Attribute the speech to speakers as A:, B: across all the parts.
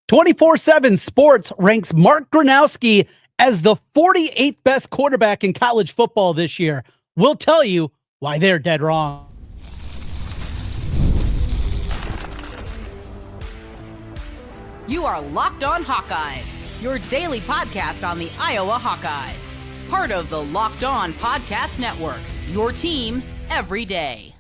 A: 24/7 Sports ranks Mark Gronowski as the 48th best quarterback in college football this year. We'll tell you why they're dead wrong.
B: You are Locked On Hawkeyes, your daily podcast on the Iowa Hawkeyes. Part of the Locked On Podcast Network, your team every day.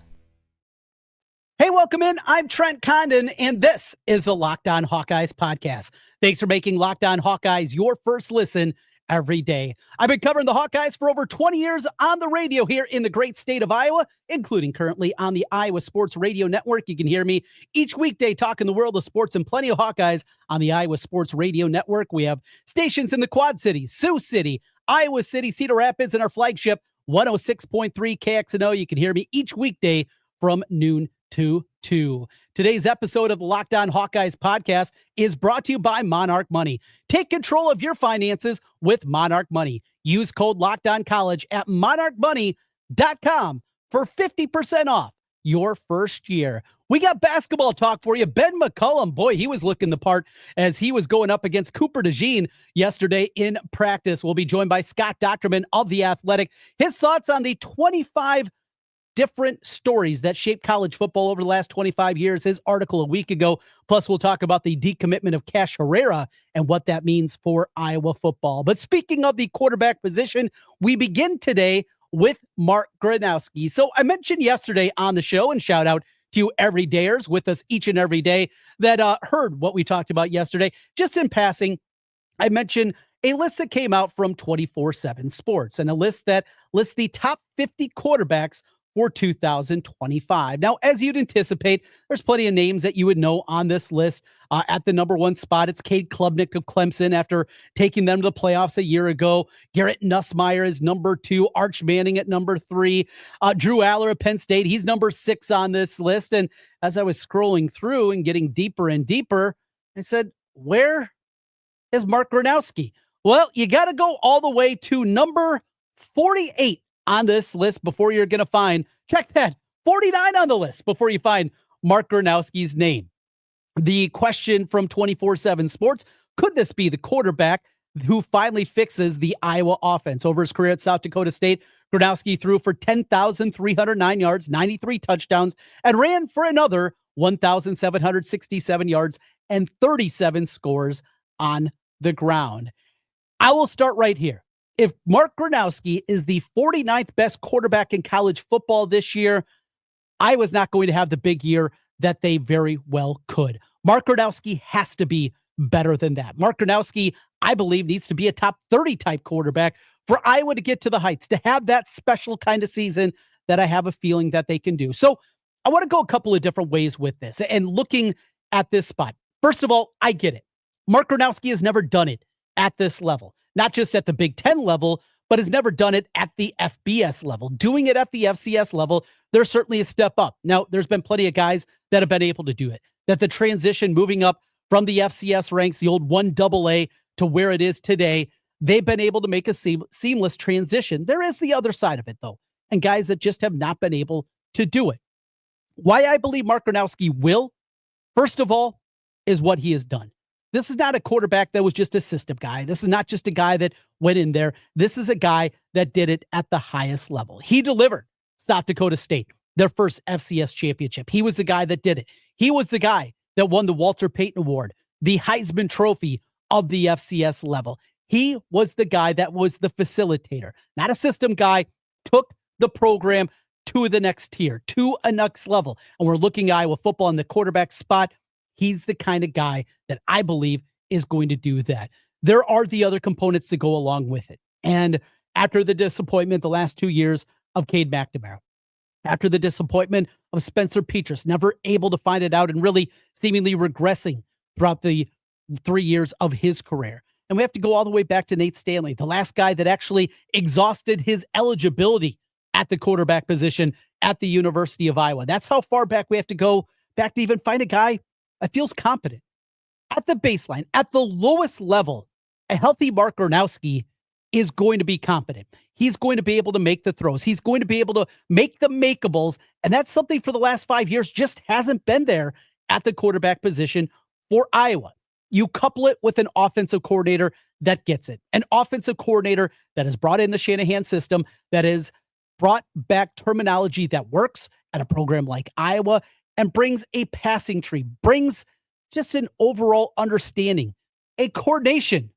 A: Hey, welcome in. I'm Trent Condon, and this is the Locked On Hawkeyes podcast. Thanks for making Locked On Hawkeyes your first listen every day. I've been covering the Hawkeyes for over 20 years on the radio here in the great state of Iowa, including currently on the Iowa Sports Radio Network. You can hear me each weekday talking the world of sports and plenty of Hawkeyes on the Iowa Sports Radio Network. We have stations in the Quad Cities, Sioux City, Iowa City, Cedar Rapids, and our flagship 106.3 KXNO. You can hear me each weekday from noon to 2. Today's episode of the Locked On Hawkeyes podcast is brought to you by Monarch Money. Take control of your finances with Monarch Money. Use code LOCKEDONCollege at monarchmoney.com for 50% off your first year. We got basketball talk for you. Ben McCullum, boy, he was looking the part as he was going up against Cooper DeJean yesterday in practice. We'll be joined by Scott Dochterman of The Athletic. His thoughts on the 25 different stories that shaped college football over the last 25 years. His article a week ago. Plus, we'll talk about the decommitment of Cash Herrera and what that means for Iowa football. But speaking of the quarterback position, we begin today with Mark Gronowski. So I mentioned yesterday on the show, and shout out to you everydayers with us each and every day that heard what we talked about yesterday. Just in passing, I mentioned a list that came out from 24/7 Sports, and a list that lists the top 50 quarterbacks for 2025. Now, as you'd anticipate, there's plenty of names that you would know on this list. At the number one spot, it's Cade Klubnik of Clemson after taking them to the playoffs a year ago. Garrett Nussmeier is number 2. Arch Manning at number 3. Drew Aller of Penn State, he's number 6 on this list. And as I was scrolling through and getting deeper and deeper, I said, where is Mark Gronowski? Well, you got to go all the way to number 48 on this list before you're going to find, check that, 49 on the list before you find Mark Gronowski's name. The question from 24/7 Sports, could this be the quarterback who finally fixes the Iowa offense? Over his career at South Dakota State, Gronowski threw for 10,309 yards, 93 touchdowns, and ran for another 1,767 yards and 37 scores on the ground. I will start right here. If Mark Gronowski is the 49th best quarterback in college football this year, Iowa's not going to have the big year that they very well could. Mark Gronowski has to be better than that. Mark Gronowski, I believe, needs to be a top 30 type quarterback for Iowa to get to the heights, to have that special kind of season that I have a feeling that they can do. So I want to go a couple of different ways with this and looking at this spot. First of all, I get it. Mark Gronowski has never done it at this level. Not just at the Big Ten level, but has never done it at the FBS level. Doing it at the FCS level, there's certainly a step up. Now, there's been plenty of guys that have been able to do it. That the transition moving up from the FCS ranks, the old 1AA to where it is today, they've been able to make a seamless transition. There is the other side of it, though, and guys that just have not been able to do it. Why I believe Mark Gronowski will, first of all, is what he has done. This is not a quarterback that was just a system guy. This is not just a guy that went in there. This is a guy that did it at the highest level. He delivered South Dakota State their first FCS championship. He was the guy that did it. He was the guy that won the Walter Payton Award, the Heisman Trophy of the FCS level. He was the guy that was the facilitator, not a system guy, took the program to the next tier, to a next level. And we're looking at Iowa football in the quarterback spot. He's the kind of guy that I believe is going to do that. There are the other components to go along with it. And after the disappointment the last 2 years of Cade McNamara, after the disappointment of Spencer Petras, never able to find it out and really seemingly regressing throughout the 3 years of his career. And we have to go all the way back to Nate Stanley, the last guy that actually exhausted his eligibility at the quarterback position at the University of Iowa. That's how far back we have to go back to even find a guy that feels competent. At the baseline, at the lowest level, a healthy Mark Gronowski is going to be competent. He's going to be able to make the throws. He's going to be able to make the makeables. And that's something for the last 5 years just hasn't been there at the quarterback position for Iowa. You couple it with an offensive coordinator that gets it, an offensive coordinator that has brought in the Shanahan system, that has brought back terminology that works at a program like Iowa, and brings a passing tree, brings just an overall understanding, a coordination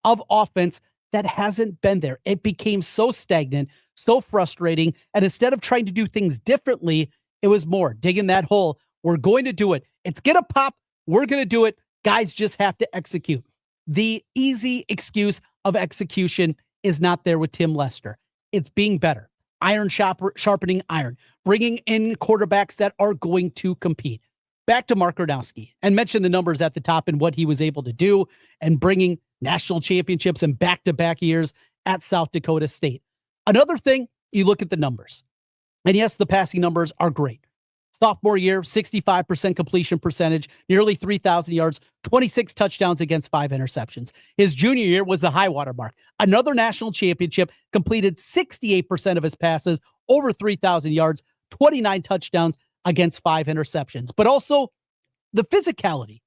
A: of offense that hasn't been there. It became so stagnant, so frustrating, and instead of trying to do things differently, it was more digging that hole. We're going to do it. It's going to pop. We're going to do it. Guys just have to execute. The easy excuse of execution is not there with Tim Lester. It's being better. Iron sharpening iron. Bringing in quarterbacks that are going to compete. Back to Mark Gronowski, and mention the numbers at the top and what he was able to do, and bringing national championships in back-to-back years at South Dakota State. Another thing, you look at the numbers. And yes, the passing numbers are great. Sophomore year, 65% completion percentage, nearly 3,000 yards, 26 touchdowns against 5 interceptions. His junior year was the high water mark. Another national championship, completed 68% of his passes, over 3,000 yards, 29 touchdowns against 5 interceptions. But also the physicality,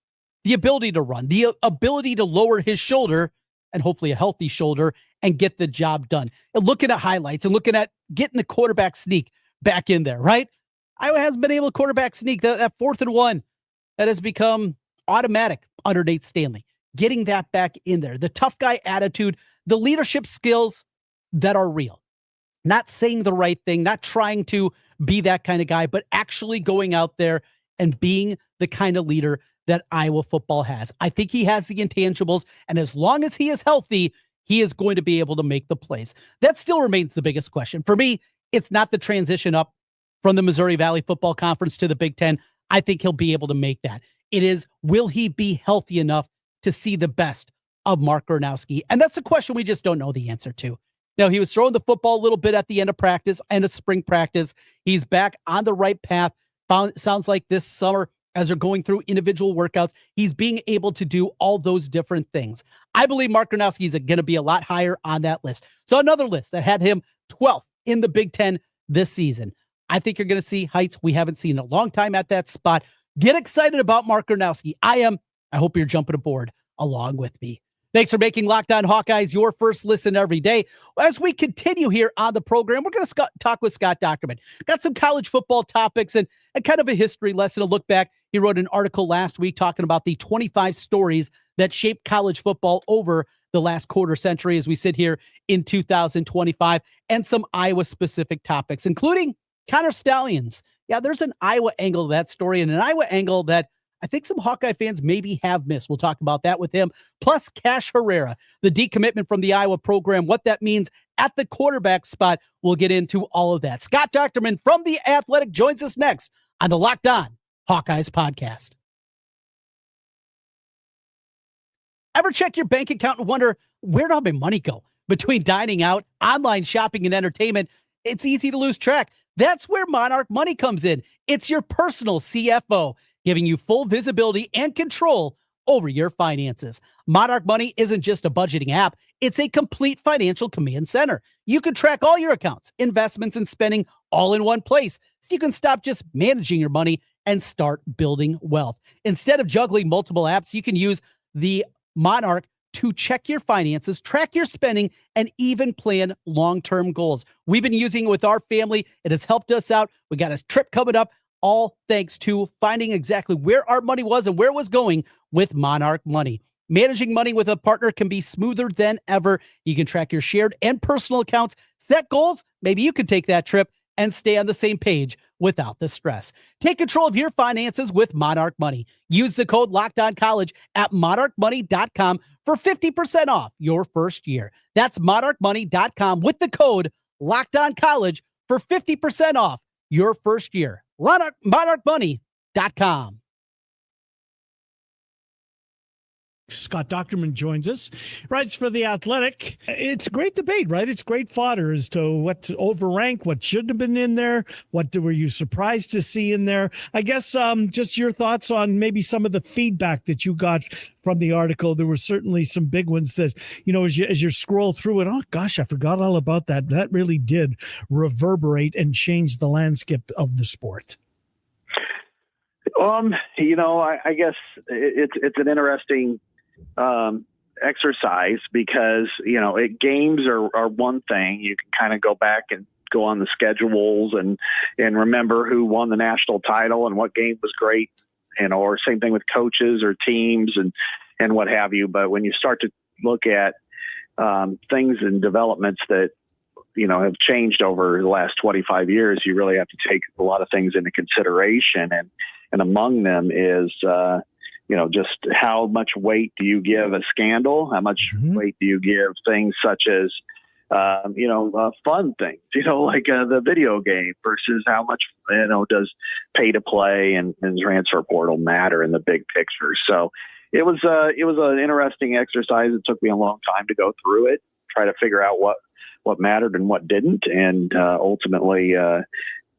A: the ability to run, the ability to lower his shoulder, and hopefully a healthy shoulder, and get the job done. And looking at highlights and looking at getting the quarterback sneak back in there, right? Iowa hasn't been able to quarterback sneak that 4th and 1 that has become automatic under Nate Stanley. Getting that back in there. The tough guy attitude, the leadership skills that are real. Not saying the right thing, not trying to be that kind of guy, but actually going out there and being the kind of leader that Iowa football has. I think he has the intangibles, and as long as he is healthy, he is going to be able to make the plays. That still remains the biggest question. For me, it's not the transition up from the Missouri Valley Football Conference to the Big Ten. I think he'll be able to make that. It is, will he be healthy enough to see the best of Mark Gronowski? And that's a question we just don't know the answer to. Now, he was throwing the football a little bit at the end of practice, end of spring practice. He's back on the right path. Sounds like this summer, as they're going through individual workouts, he's being able to do all those different things. I believe Mark Gronowski is going to be a lot higher on that list. So another list that had him 12th in the Big Ten this season. I think you're going to see heights we haven't seen in a long time at that spot. Get excited about Mark Gronowski. I am. I hope you're jumping aboard along with me. Thanks for making Locked On Hawkeyes your first listen every day. As we continue here on the program, we're going to talk with Scott Dochterman. Got some college football topics and kind of a history lesson, a look back. He wrote an article last week talking about the 25 stories that shaped college football over the last quarter century as we sit here in 2025, and some Iowa-specific topics, including Connor Stallions. Yeah, there's an Iowa angle to that story, and an Iowa angle that I think some Hawkeye fans maybe have missed. We'll talk about that with him. Plus, Cash Herrera, the decommitment from the Iowa program, what that means at the quarterback spot. We'll get into all of that. Scott Dochterman from The Athletic joins us next on the Locked On Hawkeyes podcast. Ever check your bank account and wonder, where'd all my money go? Between dining out, online shopping, and entertainment, it's easy to lose track. That's where Monarch Money comes in. It's your personal CFO, giving you full visibility and control over your finances. Monarch Money isn't just a budgeting app. It's a complete financial command center. You can track all your accounts, investments, and spending all in one place, so you can stop just managing your money and start building wealth. Instead of juggling multiple apps, you can use the Monarch to check your finances, track your spending, and even plan long-term goals. We've been using it with our family. It has helped us out. We got a trip coming up, all thanks to finding exactly where our money was and where it was going with Monarch Money. Managing money with a partner can be smoother than ever. You can track your shared and personal accounts, set goals. Maybe you could take that trip and stay on the same page without the stress. Take control of your finances with Monarch Money. Use the code LOCKEDONCollege at monarchmoney.com for 50% off your first year. That's monarchmoney.com with the code LOCKEDONCollege for 50% off your first year. monarchmoney.com.
C: Scott Dochterman joins us, writes for The Athletic. It's a great debate, right? It's great fodder as to what to overrank, what should have been in there, what were you surprised to see in there. I guess just your thoughts on maybe some of the feedback that you got from the article. There were certainly some big ones that, you know, as you scroll through it, oh gosh, I forgot all about that. That really did reverberate and change the landscape of the sport.
D: I guess it's an interesting exercise because, games are one thing. You can kind of go back and go on the schedules and remember who won the national title and what game was great, or same thing with coaches or teams and what have you. But when you start to look at things and developments that, have changed over the last 25 years, you really have to take a lot of things into consideration. And among them is, just how much weight do you give a scandal? How much weight do you give things such as, fun things, like the video game versus how much, does pay to play and transfer portal matter in the big picture. So it was an interesting exercise. It took me a long time to go through it, try to figure out what mattered and what didn't, and ultimately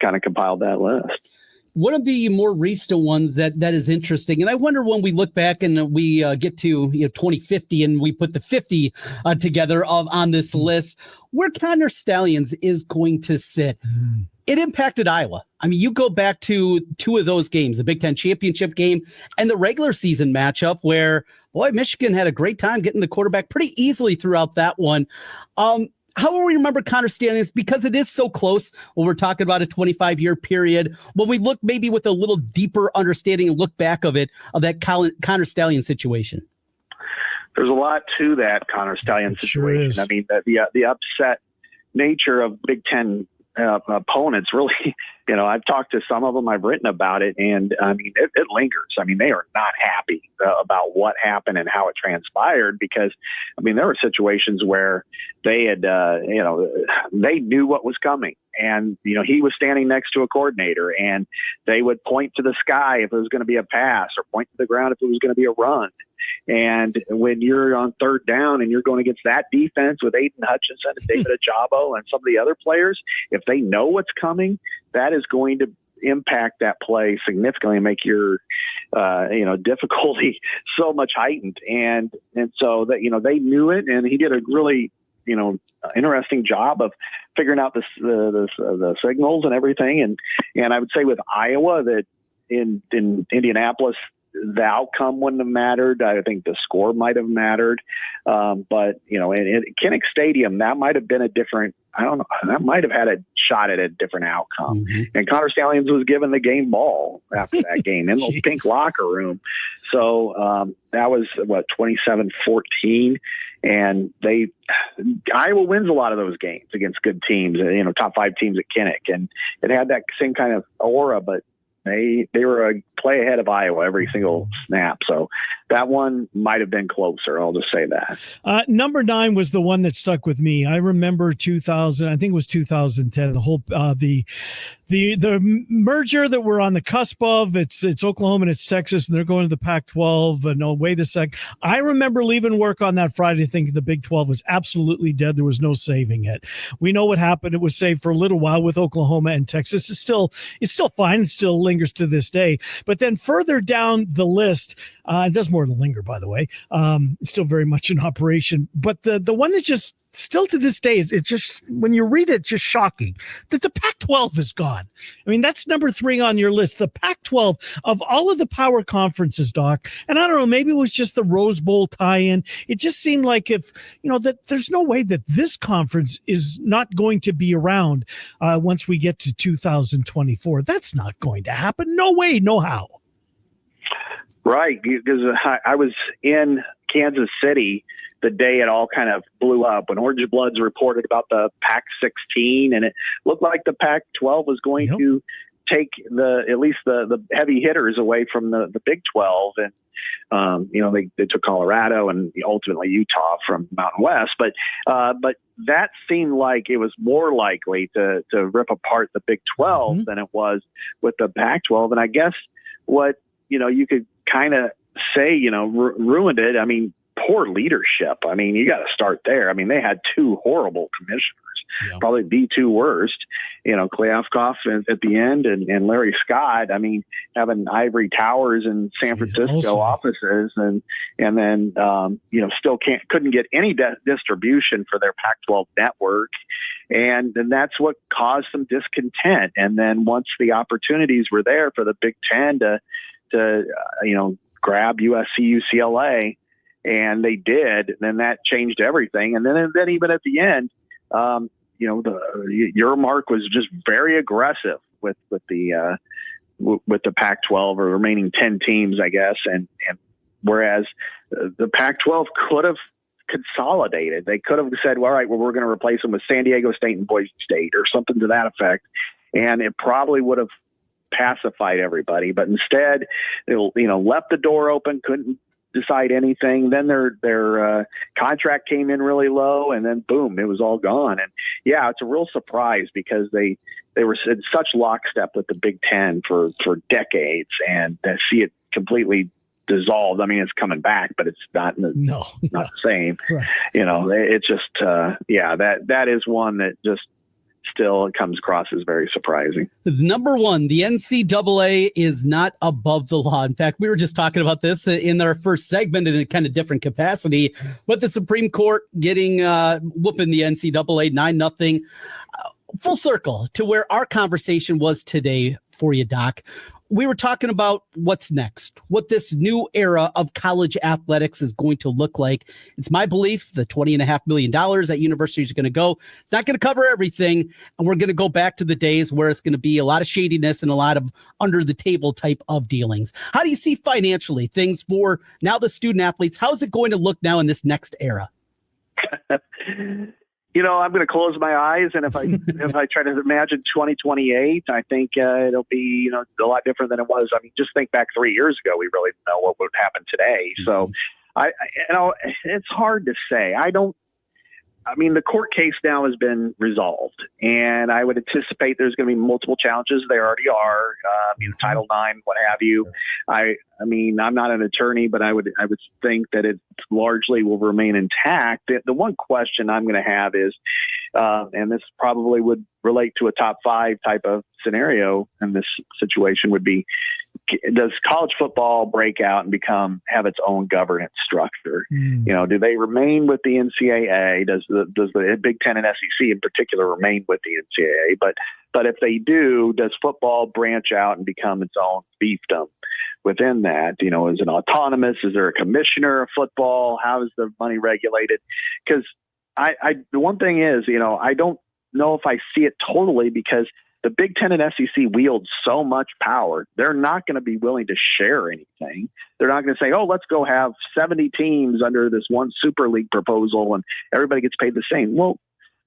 D: kind of compiled that list.
A: One of the more recent ones that is interesting, and I wonder when we look back and we get to 2050 and we put the 50 together on this list, where Connor Stallions is going to sit. It impacted Iowa. I mean, you go back to two of those games, the Big Ten championship game and the regular season matchup where, boy, Michigan had a great time getting the quarterback pretty easily throughout that one. How will we remember Connor Stallions? Because it is so close when we're talking about a 25-year period. When we look maybe with a little deeper understanding and look back of that Connor Stallions situation.
D: There's a lot to that Connor Stallions situation.
C: Sure,
D: I mean, the upset nature of Big Ten opponents really, I've talked to some of them, I've written about it, and I mean, it lingers. I mean, they are not happy about what happened and how it transpired because, I mean, there were situations where they had, they knew what was coming. And, he was standing next to a coordinator and they would point to the sky if it was going to be a pass or point to the ground if it was going to be a run. And when you're on third down and you're going against that defense with Aiden Hutchinson and David Ajabo and some of the other players, if they know what's coming, that is going to impact that play significantly and make your, difficulty so much heightened. And so that, they knew it, and he did a really, interesting job of figuring out the signals and everything. And I would say with Iowa that in Indianapolis, the outcome wouldn't have mattered. I think the score might have mattered. But, in Kinnick Stadium, that might have been a different, I don't know, that might have had a shot at a different outcome. And Connor Stallions was given the game ball after that game in the pink locker room. So that was, 27-14. And Iowa wins a lot of those games against good teams, top 5 teams at Kinnick. And it had that same kind of aura, but they were a play ahead of Iowa every single snap. So that one might have been closer. I'll just say that.
C: Number 9 was the one that stuck with me. I remember 2000, I think it was 2010, the whole, the merger that we're on the cusp of. It's Oklahoma and it's Texas, and they're going to the Pac-12. And oh, wait a sec. I remember leaving work on that Friday thinking the Big 12 was absolutely dead. There was no saving it. We know what happened. It was saved for a little while with Oklahoma and Texas. It's still fine. It still lingers to this day. But then further down the list, it does more than linger, by the way. It's still very much in operation. But the one that's just still to this day, it's just, when you read it, it's just shocking that the Pac-12 is gone. I mean, that's number 3 on your list. The Pac-12 of all of the power conferences, Doc. And I don't know, maybe it was just the Rose Bowl tie-in. It just seemed like that there's no way that this conference is not going to be around once we get to 2024. That's not going to happen. No way, no how.
D: Right, because I was in Kansas City the day it all kind of blew up when Orange Bloods reported about the Pac-16, and it looked like the Pac-12 was going to take at least the heavy hitters away from the Big 12, and they took Colorado and ultimately Utah from Mountain West, but that seemed like it was more likely to rip apart the Big 12 than it was with the Pac-12, and I guess what you could kind of say, ruined it. I mean, poor leadership. I mean, you got to start there. I mean, they had 2 horrible commissioners probably the two worst. Kliavkoff at the end and Larry Scott. I mean, having ivory towers in San Francisco offices and then still couldn't get any distribution for their Pac-12 network. And that's what caused some discontent. And then once the opportunities were there for the Big Ten to grab USC, UCLA, and they did, then that changed everything. And then even at the end, your Mark was just very aggressive with the Pac-12 or remaining 10 teams, I guess. And whereas the Pac-12 could have consolidated, they could have said, well, all right, well, we're going to replace them with San Diego State and Boise State or something to that effect. And it probably would have pacified everybody, but instead they left the door open, couldn't decide anything. Then their contract came in really low, and then boom, it was all gone. And yeah, it's a real surprise because they were in such lockstep with the Big Ten for decades, and to see it completely dissolved. I mean, it's coming back, but it's not not the same. Right. It's just that is one that just still comes across as very surprising.
A: Number one, the NCAA is not above the law. In fact, we were just talking about this in our first segment in a kind of different capacity, but the Supreme Court getting whooping the NCAA 9-0, full circle to where our conversation was today for you, Doc. We were talking about what's next, what this new era of college athletics is going to look like. It's my belief the $20.5 million that universities are going to go. It's not going to cover everything. And we're going to go back to the days where it's going to be a lot of shadiness and a lot of under the table type of dealings. How do you see financially things for now the student athletes? How is it going to look now in this next era?
D: I'm going to close my eyes, and if I try to imagine 2028, I think it'll be a lot different than it was. I mean, just think back 3 years ago, we really didn't know what would happen today. So, it's hard to say. The court case now has been resolved, and I would anticipate there's going to be multiple challenges. There already are, Title IX, what have you. I'm not an attorney, but I would think that it largely will remain intact. The one question I'm going to have is, and this probably would relate to a top 5 type of scenario in this situation, would be, does college football break out and have its own governance structure? Do they remain with the NCAA? Does the Big Ten and SEC in particular remain with the NCAA? But if they do, does football branch out and become its own fiefdom within that? Is it autonomous? Is there a commissioner of football? How is the money regulated? Because the one thing is, I don't know if I see it totally, because the Big Ten and SEC wield so much power. They're not going to be willing to share anything. They're not going to say, oh, let's go have 70 teams under this one Super League proposal and everybody gets paid the same. Well,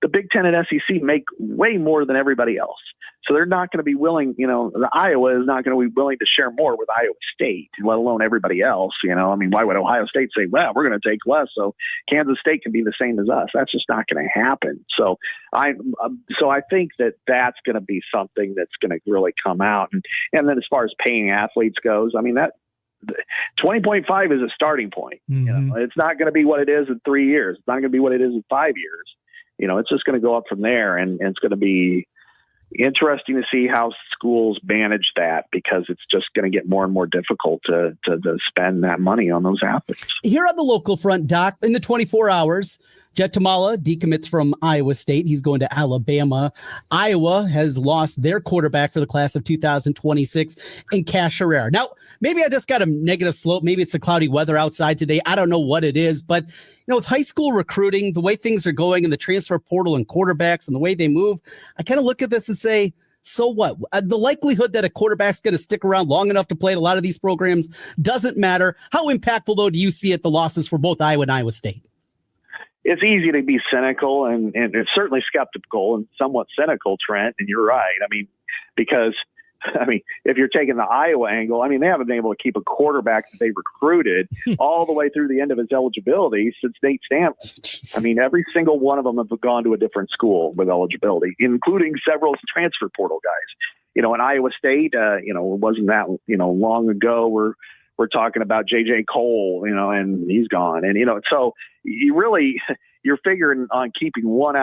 D: the Big Ten and SEC make way more than everybody else. So they're not going to be willing, the Iowa is not going to be willing to share more with Iowa State, let alone everybody else. Why would Ohio State say, well, we're going to take less so Kansas State can be the same as us? That's just not going to happen. So I think that's going to be something that's going to really come out. And then as far as paying athletes goes, that 20.5 is a starting point. It's not going to be what it is in 3 years. It's not going to be what it is in 5 years. It's just going to go up from there, and it's going to be interesting to see how schools manage that, because it's just going to get more and more difficult to spend that money on those athletes.
A: Here on the local front, Doc, in the 24 hours, Jet Tamala decommits from Iowa State. He's going to Alabama. Iowa has lost their quarterback for the class of 2026 in Cash Herrera. Now, maybe I just got a negative slope. Maybe it's the cloudy weather outside today. I don't know what it is, but with high school recruiting, the way things are going and the transfer portal and quarterbacks and the way they move, I kind of look at this and say, so what? The likelihood that a quarterback's going to stick around long enough to play at a lot of these programs doesn't matter. How impactful, though, do you see at the losses for both Iowa and Iowa State?
D: It's easy to be cynical and it's certainly skeptical and somewhat cynical, Trent. And you're right. Because if you're taking the Iowa angle, they haven't been able to keep a quarterback that they recruited all the way through the end of his eligibility since Nate Stanley. Every single one of them have gone to a different school with eligibility, including several transfer portal guys. In Iowa State, it wasn't that, long ago where we're talking about J.J. Cole, and he's gone. And, so you're figuring on keeping one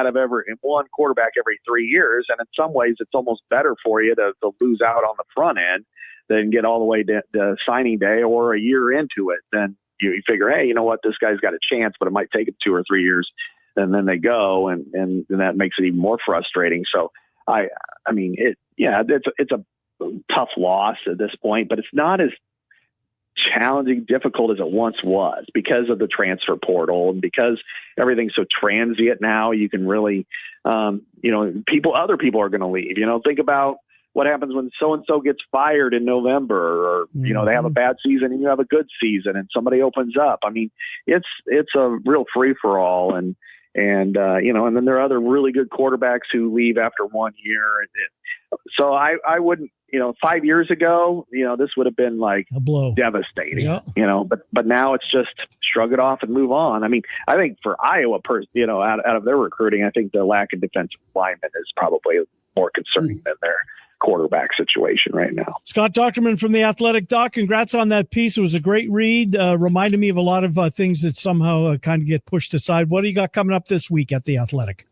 D: quarterback every 3 years. And in some ways, it's almost better for you to lose out on the front end than get all the way to signing day or a year into it. Then you figure, hey, you know what, this guy's got a chance, but it might take him 2 or 3 years. And then they go, and that makes it even more frustrating. So it's a tough loss at this point, but it's not as challenging, difficult as it once was because of the transfer portal and because everything's so transient now. You can really, other people are going to leave. Think about what happens when so-and-so gets fired in November, or, they have a bad season and you have a good season and somebody opens up. I mean, it's a real free for all. And then there are other really good quarterbacks who leave after 1 year. So I wouldn't, 5 years ago, this would have been like
C: a blow,
D: devastating, but now it's just shrug it off and move on. I mean, I think for Iowa, out of their recruiting, I think the lack of defensive linemen is probably more concerning than their quarterback situation right now.
C: Scott Dochterman from The Athletic. Doc, congrats on that piece. It was a great read. Reminded me of a lot of things that somehow kind of get pushed aside. What do you got coming up this week at The Athletic?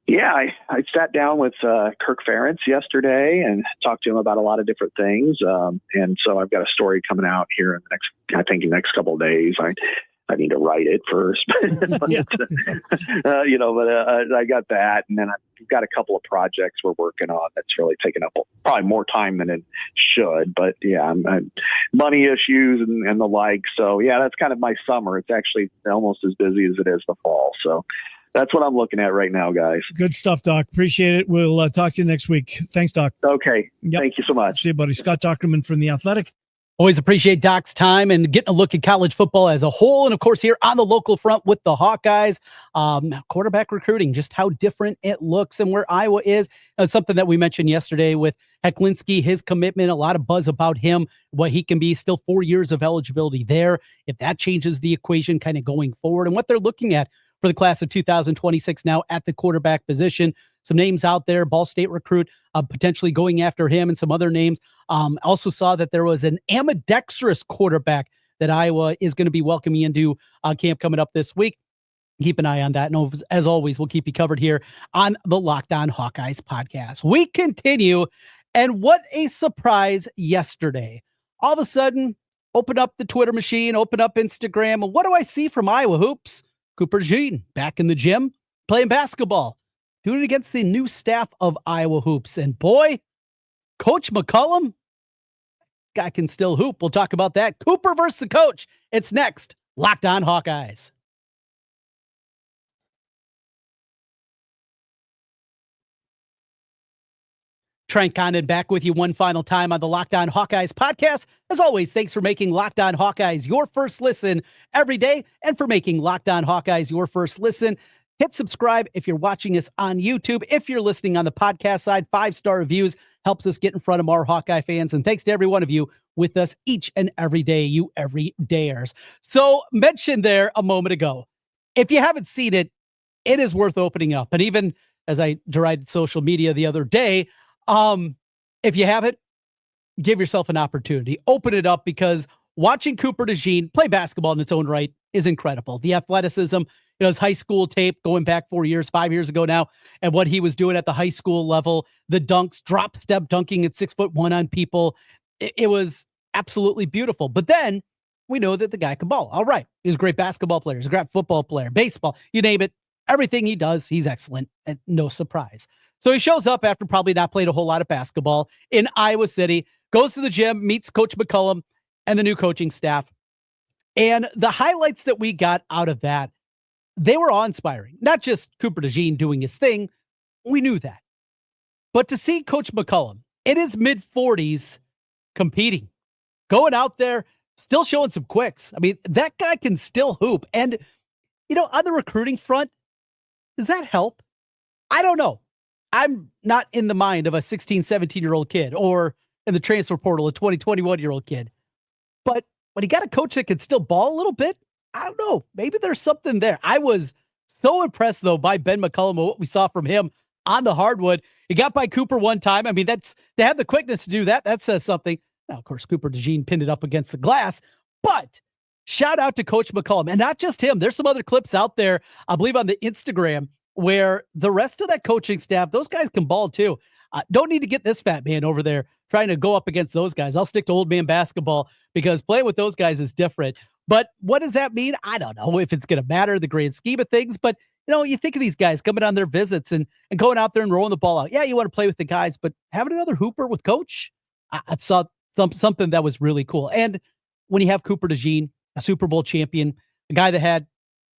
D: Yeah, I sat down with Kirk Ferentz yesterday and talked to him about a lot of different things. And so I've got a story coming out here in the next couple of days. I need to write it first, but I got that. And then I've got a couple of projects we're working on that's really taken up probably more time than it should. But yeah, money issues and the like. So yeah, that's kind of my summer. It's actually almost as busy as it is the fall. So that's what I'm looking at right now, guys.
C: Good stuff, Doc. Appreciate it. We'll talk to you next week. Thanks, Doc.
D: Okay. Yep. Thank you so much.
C: See you, buddy. Scott Dochterman from The Athletic.
A: Always appreciate Doc's time and getting a look at college football as a whole. And of course, here on the local front with the Hawkeyes, quarterback recruiting, just how different it looks and where Iowa is. It's something that we mentioned yesterday with Hecklinski, his commitment, a lot of buzz about him, what he can be, still 4 years of eligibility there. If that changes the equation kind of going forward and what they're looking at for the class of 2026 now at the quarterback position. Some names out there, Ball State recruit, potentially going after him, and some other names. Also saw that there was an ambidextrous quarterback that Iowa is going to be welcoming into camp coming up this week. Keep an eye on that. And as always, we'll keep you covered here on the Locked On Hawkeyes podcast. We continue, and what a surprise yesterday. All of a sudden, open up the Twitter machine, open up Instagram, and what do I see from Iowa hoops? Cooper DeJean back in the gym, playing basketball, doing it against the new staff of Iowa hoops. And boy, Coach McCollum, guy can still hoop. We'll talk about that. Cooper versus the coach. It's next. Locked On Hawkeyes. Trent Condon back with you one final time on the Locked On Hawkeyes podcast. As always, thanks for making Locked On Hawkeyes your first listen every day, and for making Locked On Hawkeyes your first listen. Hit subscribe if you're watching us on YouTube. If you're listening on the podcast side, 5-star reviews helps us get in front of more Hawkeye fans. And thanks to every one of you with us each and every day, you everydayers. So mentioned there a moment ago, if you haven't seen it, it is worth opening up. And even as I derided social media the other day, if you haven't, give yourself an opportunity. Open it up, because watching Cooper DeJean play basketball in its own right is incredible. The athleticism, his high school tape going back 5 years ago now, and what he was doing at the high school level, the dunks, drop step dunking at 6'1" on people. It was absolutely beautiful. But then we know that the guy can ball. All right. He's a great basketball player. He's a great football player, baseball, you name it. Everything he does, he's excellent. And no surprise. So he shows up after probably not playing a whole lot of basketball in Iowa City, goes to the gym, meets Coach McCollum and the new coaching staff. And the highlights that we got out of that, they were awe-inspiring. Not just Cooper DeJean doing his thing. We knew that. But to see Coach McCollum in his mid-40s competing, going out there, still showing some quicks. I mean, that guy can still hoop. And, on the recruiting front, does that help? I don't know. I'm not in the mind of a 16, 17-year-old kid, or in the transfer portal, a 20, 21-year-old kid. But when you got a coach that can still ball a little bit, I don't know. Maybe there's something there. I was so impressed, though, by Ben McCollum and what we saw from him on the hardwood. He got by Cooper one time. I mean, to have the quickness to do that, that says something. Now, of course, Cooper DeJean pinned it up against the glass, but shout out to Coach McCollum. And not just him. There's some other clips out there, I believe on the Instagram, where the rest of that coaching staff, those guys can ball too. Don't need to get this fat man over there trying to go up against those guys. I'll stick to old man basketball because playing with those guys is different. But what does that mean? I don't know if it's going to matter the grand scheme of things, but you think of these guys coming on their visits and going out there and rolling the ball out. Yeah, you want to play with the guys, but having another hooper with coach, I saw something that was really cool. And when you have Cooper DeJean, a Super Bowl champion, a guy that had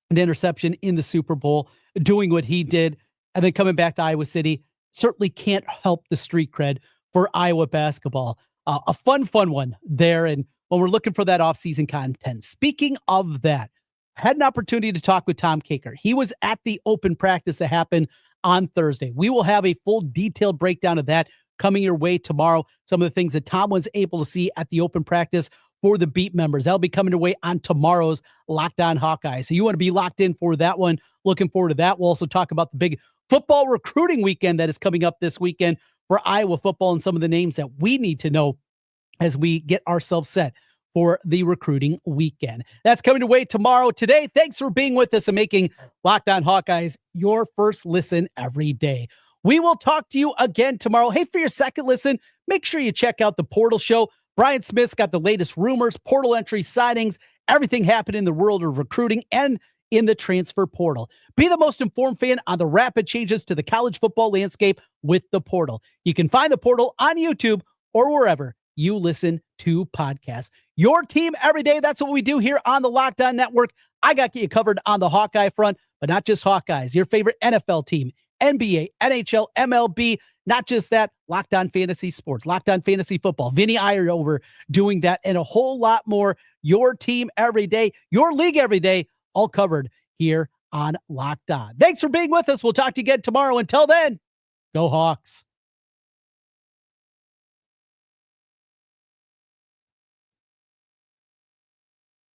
A: an interception in the Super Bowl, doing what he did, and then coming back to Iowa City, certainly can't help the street cred for Iowa basketball. A fun one there. And when we're looking for that offseason content, speaking of that, I had an opportunity to talk with Tom Caker. He was at the open practice that happened on Thursday. We will have a full detailed breakdown of that coming your way tomorrow. Some of the things that Tom was able to see at the open practice for the beat members. That'll be coming your way on tomorrow's Locked On Hawkeyes. So you want to be locked in for that one. Looking forward to that. We'll also talk about the big football recruiting weekend that is coming up this weekend for Iowa football and some of the names that we need to know as we get ourselves set for the recruiting weekend. That's coming your way tomorrow. Today, thanks for being with us and making Locked On Hawkeyes your first listen every day. We will talk to you again tomorrow. Hey, for your second listen, make sure you check out the Portal Show. Brian Smith's got the latest rumors, portal entry signings, everything happening in the world of recruiting and in the transfer portal. Be the most informed fan on the rapid changes to the college football landscape with the Portal. You can find the Portal on YouTube or wherever you listen to podcasts. Your team every day. That's what we do here on the Locked On Network. I got you covered on the Hawkeye front, but not just Hawkeyes. Your favorite NFL team, NBA, NHL, MLB. Not just that, Locked On Fantasy Sports, Locked On Fantasy Football, Vinny Iyer over doing that, and a whole lot more. Your team every day, your league every day, all covered here on Locked On. Thanks for being with us. We'll talk to you again tomorrow. Until then, go Hawks.